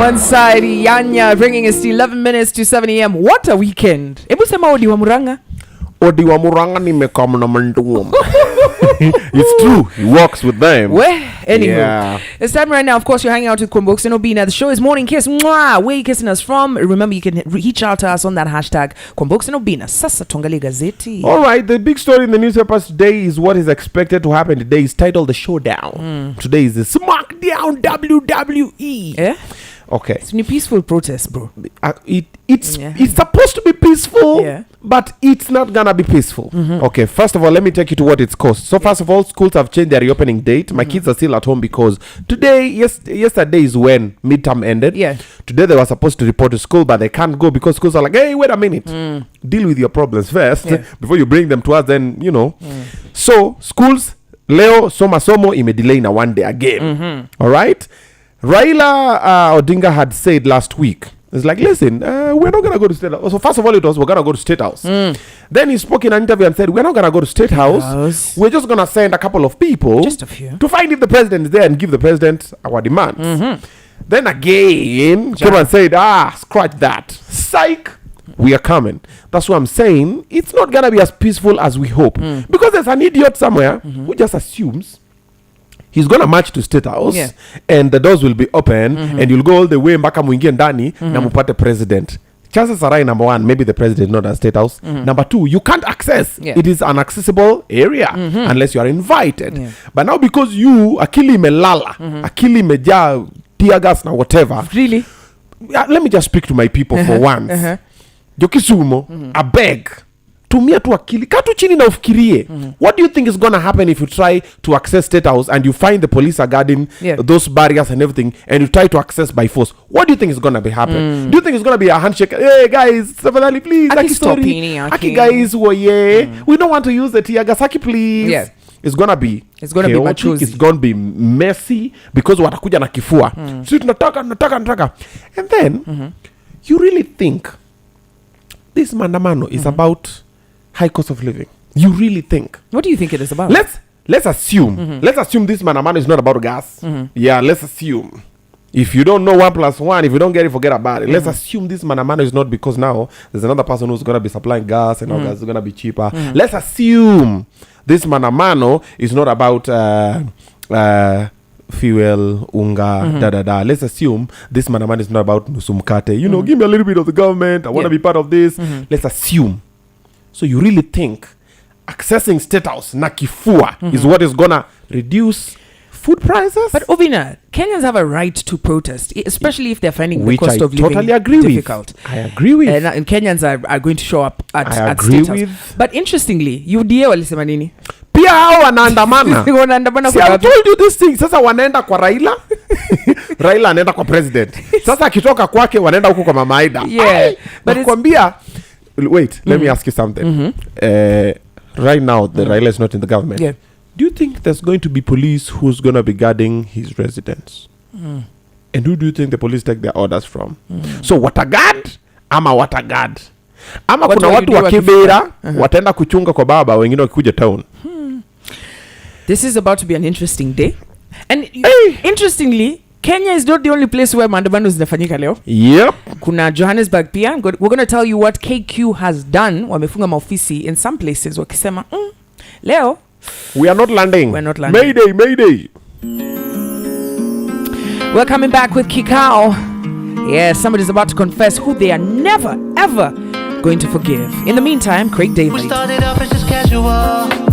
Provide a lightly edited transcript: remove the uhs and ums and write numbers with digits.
one side, Yanya bringing us to 11 minutes to 7 a.m. What a weekend. Ebu sema odi wa Muranga. Odi wa Muranga nimekam na mandumu. It's true. He walks with them. Anywho, yeah. It's time right now. Of course, you're hanging out with Kwamboks and Obina. The show is Morning Kiss. Mwah! Where are you kissing us from? Remember, you can reach out to us on that hashtag Kwamboks and Obina. Sasa tuangalie gazeti. All right. The big story in the newspapers today is what is expected to happen today. Is titled The Showdown. Today is the Smackdown WWE. Yeah? Okay. It's a peaceful protest, bro. It's supposed to be peaceful, but it's not gonna be peaceful. Okay, first of all, let me take you to what it's cost. So first of all, schools have changed their reopening date. My kids are still at home because yesterday is when midterm ended. Yeah. Today they were supposed to report to school, but they can't go because schools are like, hey, wait a minute. Deal with your problems first before you bring them to us, then, you know. So schools, leo somo delay in a 1 day again. All right? Raila Odinga had said last week, it's like, listen, we're not going to go to State House. So first of all, it was, we're going to go to State House. Then he spoke in an interview and said, we're not going to go to State House. We're just going to send a couple of people. Just a few. To find if the president is there and give the president our demands. Then again, came and said, scratch that. Psych, we are coming. That's what I'm saying. It's not going to be as peaceful as we hope. Because there's an idiot somewhere who just assumes he's going to march to State House and the doors will be open and you'll go all the way mpaka muingie ndani na mupate president. Chances are, number one, maybe the president not at State House. Number two, you can't access. It is an accessible area unless you are invited. But now because you, akili melala, akili meja, tear gas na whatever. Really? Let me just speak to my people for once. Jokisumo, I beg. Tumia tu akili, katu chini na ufikirie. What do you think is going to happen if you try to access State House and you find the police are guarding those barriers and everything and you try to access by force? What do you think is going to be happen? Do you think it's going to be a handshake? Hey guys, please, Aki guys, we don't want to use the tear gas, Aki please. Yeah. It's going to be chaotic, it's going to be messy because watakuja na kifua. So tunataka. And then you really think this Maandamano is about high cost of living? You really think? What do you think it is about? Let's assume. Let's assume this Maandamano is not about gas. Yeah, let's assume. If you don't know 1 + 1, if you don't get it, forget about it. Let's assume this Maandamano is not because now there's another person who's going to be supplying gas and all gas is going to be cheaper. Let's assume this Maandamano is not about fuel, unga, Let's assume this Maandamano is not about nusumkate. You know, give me a little bit of the government. I want to be part of this. Let's assume. So you really think accessing State House na kifua is what is gonna reduce food prices? But Obina, Kenyans have a right to protest, especially if they're finding the cost of living totally agree difficult. I agree with. And Kenyans are going to show up at State House. But interestingly, UDA walisema nini? Pia hao wanaandamana. See, I told you this thing. Sasa wanaenda kwa Raila. Raila anaenda kwa president. Sasa akitoka kwake wanaenda huko kwa Mama Aida. Yeah. But nakwambia, wait, let me ask you something. Right now, the Raila is not in the government. Yeah. Do you think there's going to be police who's going to be guarding his residence? And who do you think the police take their orders from? So watagard ama watagard? Ama kuna watu wa Kibera wataenda kuchunga kwa baba, wengine wakikuja town. This is about to be an interesting day. And interestingly, Kenya is not the only place where Maandamano zinafanyika leo. Yep. Kuna Johannesburg pia. We're going to tell you what KQ has done. Wamefunga maofisi in some places wakisema, leo we are not landing. We're not landing. Mayday. We're coming back with Kikao. Yes, somebody's about to confess who they are never, ever going to forgive. In the meantime, Craig David. We started off as just casual.